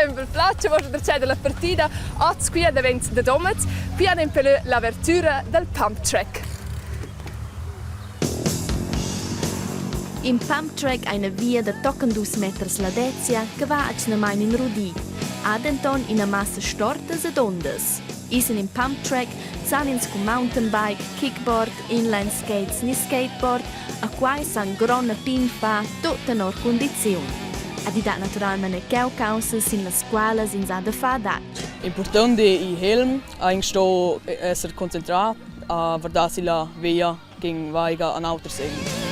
un bel piacere vostra c'è della partita. Oggi qui ad evento da Domez, qui hanno impelé l'apertura del pump track. In pump track hai una via da tocken 2 metri la dezia che va a Cnamain in Rudi. Adenton in una massa stortes ed ondes. Isen in pump track sanins con mountain bike, kickboard, inline skates ni skateboard, a quai san gronna pin fa tutta in condizione. Adidat naturalmente che causes in le scuole in da fa dag. Importante il helm, eigentlich essere concentrato a guardare la via che va a un'altra serie.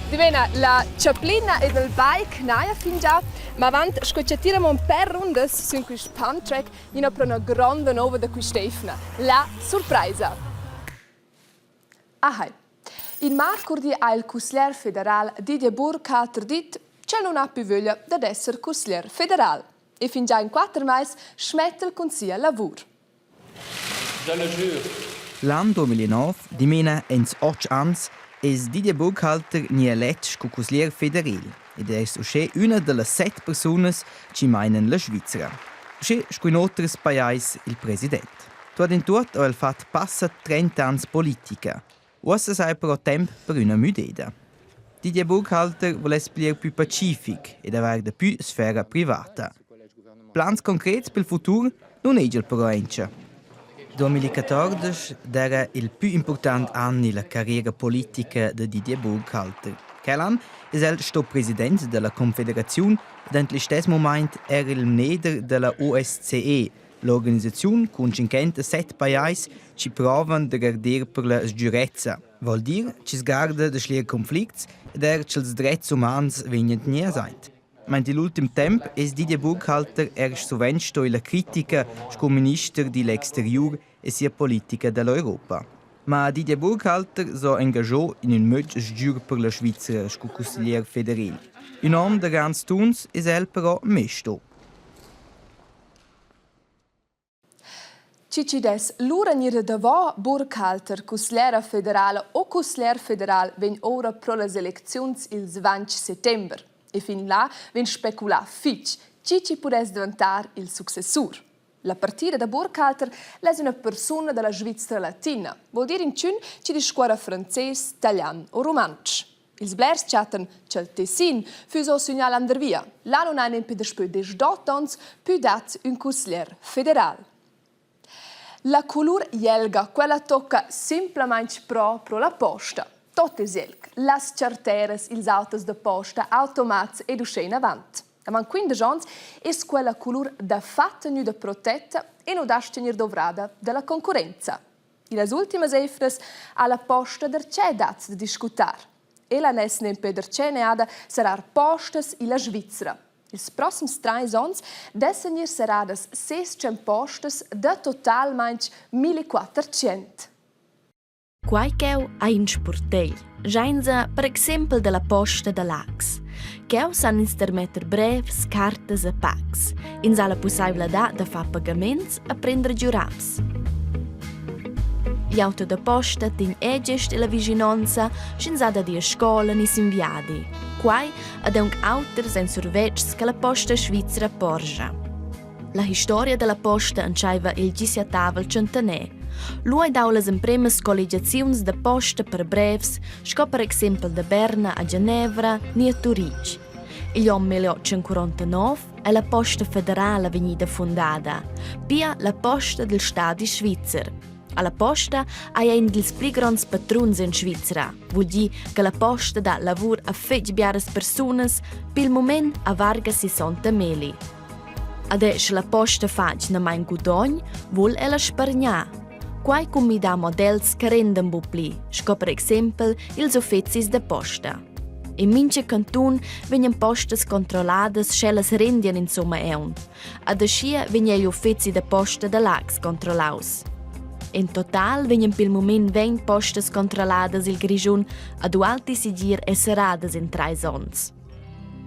Divena la ciaplina e il bike naia fin già, ma avanti scocciatiriamo un per rundes su questo pump track in una grande nuova da qui Stefana, la sorpresa. Ah, in Marcurdi ha il consigliere federale Didier Burkhalter dit che non ha più voglia di essere consigliere federale e fin già in 4 mesi smette il consiglio al lavoro. L'anno 2009 dimena ins 8 anni es Didier Burkhalter nie eletto come consigliere federale ed è uscì una delle 7 persone che meinen la Svizzera. Uscì con altri paesi il presidente. Tuo in tutto ha fatto passa 30 anni politica. Ora sai però tempo per una mudeda. Didier Burkhalter vuole essere più pacifico ed avere di più sfera privata. Plans concreti per il futuro non è però ence. 2014 era il più importante anno nella carriera politica di Didier Burkhalter. Quell'anno è stato presidente della Confederazione e nello stesso momento era il leader della OSCE, l'organizzazione con 57 paesi che provano di guardare per la sicurezza. Vuol dire che si guarda di schlier conflitti e che i diritti umani vengono niente. Ma nell'ultimo tempo è Didier Burkhalter sovente la critica come ministro dell'Exterior e sia politica dell'Europa. Ma Didier Burkhalter si è engagiato in un modo sicuro per la Svizzera come consigliere federale. Un uomo di grandi tuns è però mesto. Cicides, l'ura nire davò Burkhalter, consigliere federale o consigliere federale, ven ora pro le elezioni il 20 settembre. E fin là ven specula fitch Cici potesse diventare il successore. La partita da Burkhalter è una persona della Svizzera latina, vuol dire in cun ci di scuola francese, italiano o romansch. Ils blers chatten che il Tessin fu so segnale andar via. Là non hanno più después des 8 ans più dat un consigliere federale. La color jelga, quella tocca semplicemente proprio la posta. Tot es jelg, las charteres, ils autos de posta, automats ed uscena avant. Avan 15 ans es quella color da fatta nu da protetta e non da tenir dovrada della concorrenza. E las ultimas efres alla posta der c'è dats de discutar. E la nesne in peder c'eneada sarar postas in la Svizzera. Ils prossims 3 ans dessen ir seradas 600 postas da totalmente 1400. Quaicheu ha in sportell, giainza per esempio della posta da Lax. Cheu san intermetter brevs, cartas e packs, in la possibilità da fare pagaments e prendere giurams. Gli auto da posta tin egest e la vicinanza, scinzada di scuola nis inviadi. Quai ad un auter sen survets che la posta svizzera porge. La storia della posta ancaiva il gisiatavel centenè. Lui dau las impremes collegiaziuns de posta per brevs, sco per esempio da Berna a Ginevra ni a Turic. Il anno 1849 è la posta federale venuta fondata, pia la posta del Stato Svizzer. Alla posta hai un dels pli grands patruns in Svizzera, vuol dire che la posta dà lavoro a fetch biaras personas, pil moment a varga 60 meli. Adesso la posta fac na mein gudogn, vuol ella spargnar. Quai come da models che rendono bupli, sco per esempio ils ufficis de posta. In mince cantun vengono postas controlladas schellas rendian insomma eun. Ad ascia vengono gli uffici de posta de Lax controllaus. In total vengono pil moment 20 postas controlladas il grigiun ad alti sigir e seradas in 3 ans.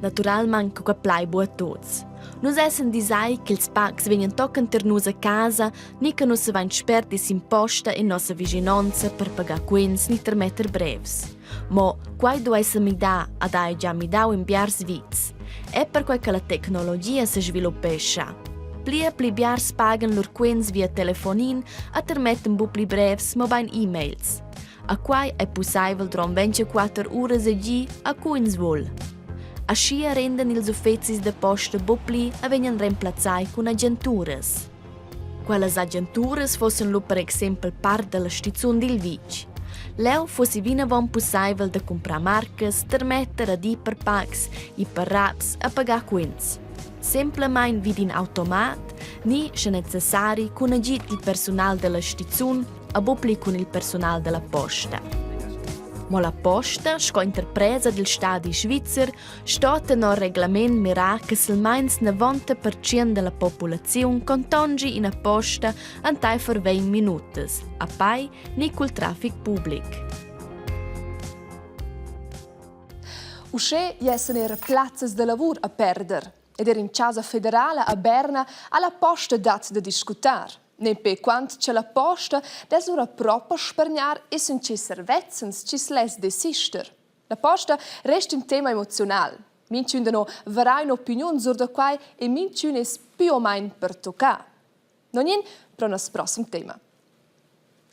Naturalmente che plai buo a tots. Nus essen disai che ils pacs vengan toccant ter nus a casa, ni che nus se vain sperti s'imposta in nossa viginanza per pagar quins ni ter metter brevs. Mo, quai do essa mi da, ad ai già mi dau in biars viz. È per quai che la tecnologia si sviluppescia. Pli biars pagan lor quins via telefonin a ter metten bupli brevs, mo bain e-mails. A quai è possibile dron 24 ore a gi a quins vol. Aschi renden ils uffezis de posta bupli a vengan reemplazai con agenturas. Quellas agenturas fossen lo per exempel part della stizun dil vic. Leu fossi vinavon possibile de comprar marcas, ter metter ad per pacs, per raps a pagar quins. Semplemain vid in automat, ni se necessari con agit il personal della stizun a bupli con il personal della posta. Ma la posta, sco interpresa del stadi svizzer, stot no reglament mira che selmains 90% della popolazione contongi in a posta antai for 20 minutos, a pai ni col traffic public. Usce jessen era plazzas de lavur a perder, ed era in casa federale a Berna alla posta dat de discutar. Nempe quant c'è la posta, desura proprio spergnar e sun ci servezzens ci sles desister. La posta resta un tema emozional. Minciun no verrà un'opinione sur da quai e minciun es più o meno per toccare. Non ien per un prossimo tema.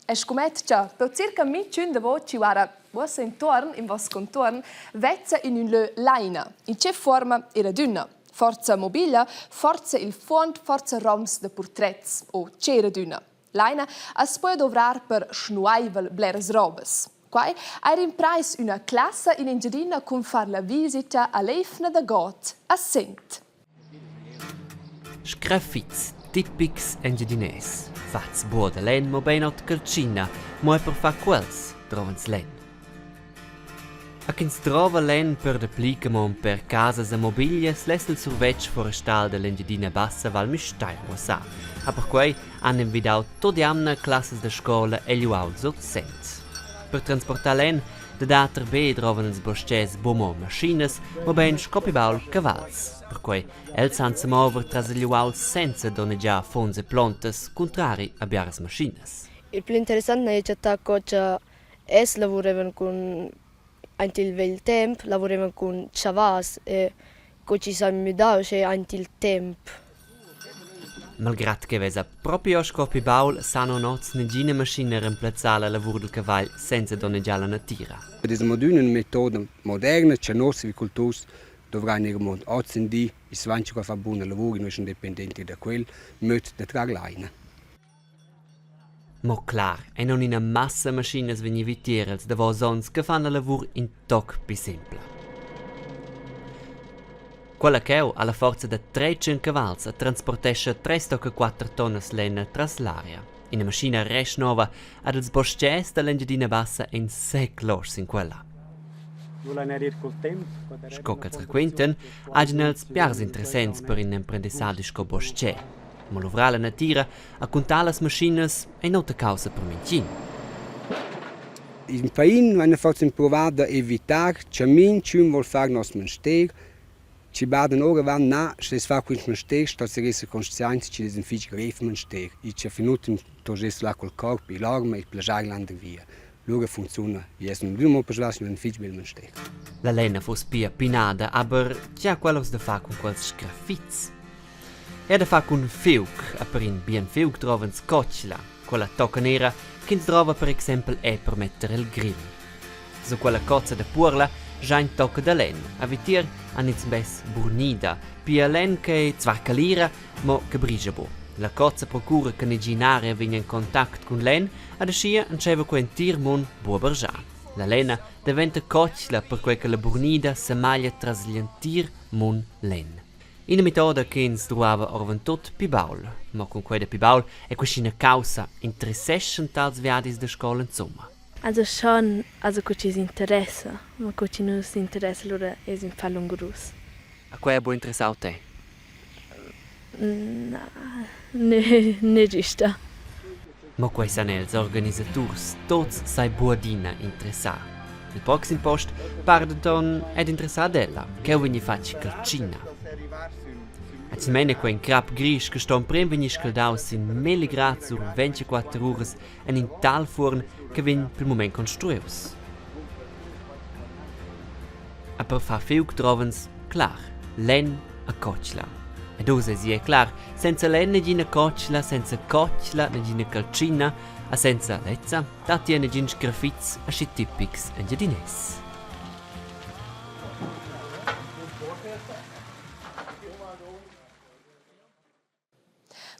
E scomet che per circa minciun de voi ci vara vostro intorno, in vostro contorno, vezza in un le laina. In che forma era d'una? Forza mobile, forza il fond, forza roms de portrets o c'era d'una. Laina es può dovrar per schnuaivel bleres robes. Quai era in prais una classe in Engiadina con far la visita all'Efna da Got a Sent. Sgraffits tipics engiadines. Fats buo de len, mo benot calcina, mo è per fa quels, trovans len. A chi si trova len per deplicamon per casas e mobilias, lesse il survetg forestal dell'Engiadina Bassa Val Misteir sa. A per quei hanno invitato tutti anni classes de scuola e gli auto sent. Per transportare len, de dater B trovano ils bosces bomo maschines, ma ben scopibaul cavals. Per quei els han se mover tras gli auto senza doneggiare fonds e plantas, contrari a biaras maschines. Il più interessante è che es lavoravano con anche il bel tempo, lavoravano con chavas e ci siamo mudati anche il tempo. Malgrat che vesa proprio a scopi baul sanno noz negina maschina reemplazzare il lavoro del cavallo senza doneggiare la natura. Questa metoda moderna che noi agricoltori dovranno oggi di i svanci che fa buon lavoro, noi siamo dipendenti da quel, met da traglaina. Mo clar, e non in a massa maschines vegni vitierels da vosons che fanno lavoro in toc più semple. Quella che ha la forza da 300 cavalli trasportesce 3,4 tonne lena tras l'aria. In a macchina res nova ad els bosces dell'Engiadina Bassa in seclors in quella. Scocca frequenten agien els piars interessants per in imprendissadisco bosce. Ma lovrà la natura a contare le macchine è nota causa per mincin. In paese hanno fatto provare di evitare che minciun vuol fare il nostro mestiere. Ci baden ora van na, se fa questo mestiere, sta si resa conscienza che è un figlio greve mestiere. E ci è finito to gesto là col corpo, l'arma e il piacere l'andare via. Loro funziona, e è un primo persuaso un figlio bel mestiere. La lena fu spia pinada, aber c'è quello da fa con quels sgraffits. E da fa con fiuc, a per in bien fiuc trovan scocchila, quella tocca nera che si trova per esempio è per mettere il grill. Su quella cozza da puerla già in tocca da len, a vitir anits bes burnida, pia len che zvarcalira, mo che brigia bo. La cozza procura che neginare venga in contatto con len, ad ascia anceva quen tir mon buo bergià. La lena diventa cocchila per quel che la burnida se maglia tras tir mon len. Una metoda che si trovava orventot pi baul, ma con quella pi baul è questa una causa interessante tals viadis da scuola insomma. Also schon, also che ci interessa, ma che ci non si interessa allora è un fallo grus. A quella è buon interessato te? No, ne giusta. Ma quei sono els organizzators, tots sai buodina interessati. Il proxim post pardaton ed interessadella, che vegni facci calcina. Atsimene quel crap gris che sto prem vegni scaldaus in 1000 gradi sur 24 ore en in tal forn che vegn per moment construius. A per fa fiug trovens, clar, len a cocla. Ed ose si è clar, senza len ne gina cocla, senza cocla ne gina calcina, a senza lezza, dati ne gin sgrafiz a sci tipics en giardines.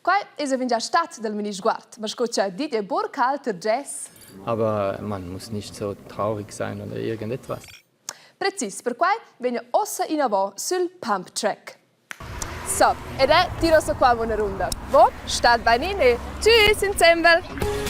Qua ist ein già stat del Minisguard, ma scoccia Didier Burkhalter Jazz. Aber man muss nicht so traurig sein oder irgendetwas. Precis, per quai vegna ossa in avò sul pump track. So, ed è tiro so qua una runda. Wo? Stat bei Nini. Tschüss, in Zembel.